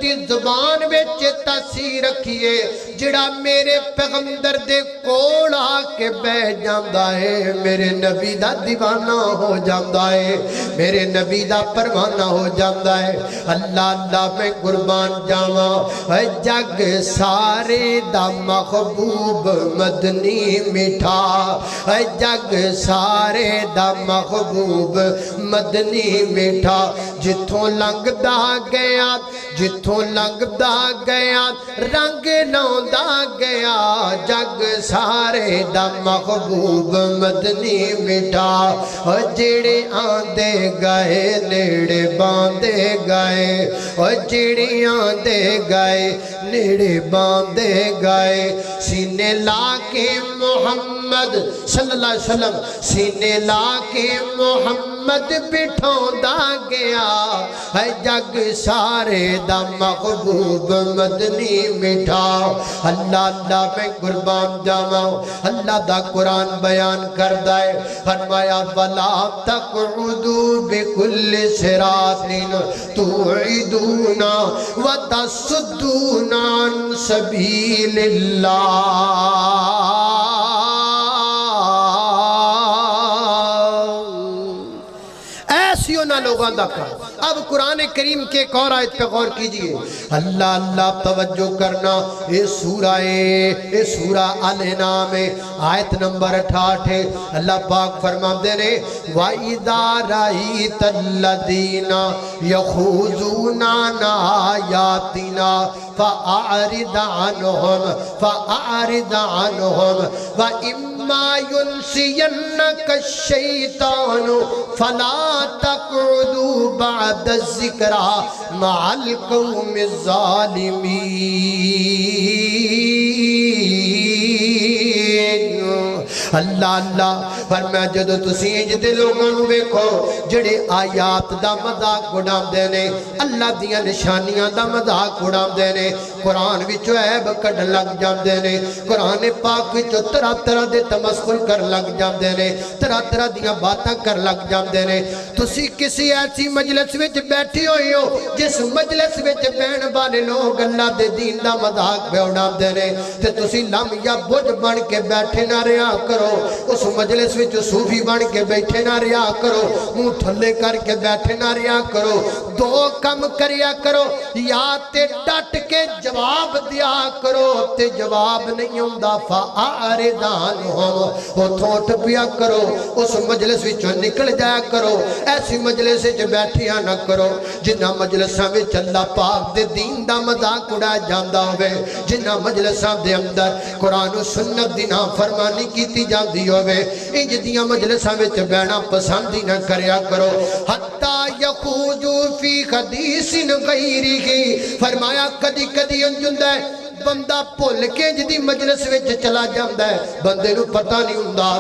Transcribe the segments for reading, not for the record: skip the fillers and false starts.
دی زبان وچ تاثیر رکھیے جڑا میرے پیغمبر دے کول آ کے بیٹھ جاندا ہے میرے نبی دا دیوانہ ہو جاندا ہے میرے نبی دا پروانہ ہو جاندا ہے اللہ اللہ میں قربان جاواں جگ سارے دا محبوب مدنی میٹھا جگ سارے دا محبوب مدنی میٹھا جتھوں لنگدا گیا جتھوں لنگدا گیا رنگ لاوندا گیا جگ سارے دا محبوب مدنی میٹھا جڑے آندے گئے نیڑے باندے گئے جڑے آندے گئے نیڑے باندے گئے سینے لا کے محمد صلی اللہ علیہ وسلم سینے لا کے محمد بٹھوندا گیا ہے جگ سارے دا محبوب مدنی میٹھا اللہ اللہ میں قربان جاواں اللہ دا قرآن بیان کردا ہے فرمایا ولا تقعدوا بكل صراط توعدون وتصدون عن سبيل الله لوگاں دا کر اب قرآن کریم کے ایک اور آیت پہ غور کیجئے اللہ اللہ توجہ کرنا یہ سورہ الانعام ہے آیت نمبر 68 ہے اللہ پاک فرماتے نے وَإِذَا رَأَيْتَ الَّذِينَ يَخُوضُونَ عَنْ آيَاتِنَا فَأَعْرِضْ عَنْهُمْ وَإِمَّا يُنْسِيَنَّكَ الشَّيْطَانُ فَلَا تَقْعُدُوا بعد الذِّكْرَى مع القوم الظالمین اللہ اللہ فرمایا جدو تسی انجدے لوگوں نو بیکھو جڑے آیات دا مذاق اڑام دینے اللہ دیاں نشانیاں دا مذاق اڑام دینے قرآن وچو عیب کڈ لگ جام دینے قرآن پاک وچو طرح طرح دے تمسخر کر لگ جام دینے طرح طرح دیاں باتاں کر لگ جام دینے تسی کسی ایسی مجلس وچ بیٹھی ہوئی ہو جس مجلس وچ بین والے لوگ اللہ دے دین دا مذاق پہ اڑام دینے تے تسی لم یا بجھ بن کے بیٹھے نہ رہا کرو اس مجلس وچ صوفی بن کے بیٹھے نہ رہا کرو منہ تھلے کر کے بیٹھے نہ رہا کرو دو کم کریا کرو یا تے ڈٹ کے جواب دیا کرو تے جواب نہیں ہوندا فَأَعْرِضْ عَنْهُمْ وہ تھوٹ پیا کرو اس مجلس وچوں نکل جایا کرو ایسی مجلس وچ بیٹھیا نہ کرو جنہ مجلساں وچ اللہ پاک دے دین دا مذاق اڑایا جاندا ہوے جنہ مجلساں دے اندر قرآن و سنت دی نافرمانی کیتی جاندی ہوے انج دیاں مجلساں وچ بیٹھنا پسند ہی نہ کریا کرو حتی یخوضوا فی حدیث غیرہ فرمایا کدی کدی انج ہوندا ہے بندہ بھول کے جدی مجلس وچ چلا جاندا ہے بندے نو پتہ نہیں ہوندا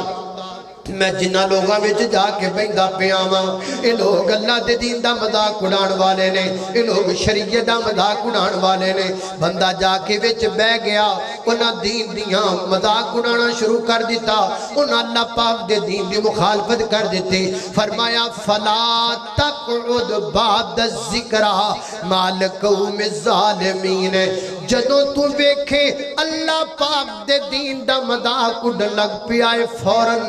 میں جنہ لوگاں وچ جا کے بہندا پیا واں اے لوگ اللہ دے دین دا مذاق اڑان والے نے اے لوگ شریعت دا مذاق اڑان والے نے بندہ جا کے وچ بیٹھ گیا انہاں دین دیاں مذاق اڑانا شروع کر دیتا انہاں اللہ پاک دے دین دی مخالفت کر دیتے فرمایا فلا تقعد بعد الذکرى مع القوم الظالمین جدوں تو ویکھے اللہ پاک دے دین دا مذاق اڑن لگ پیا ہے فوراً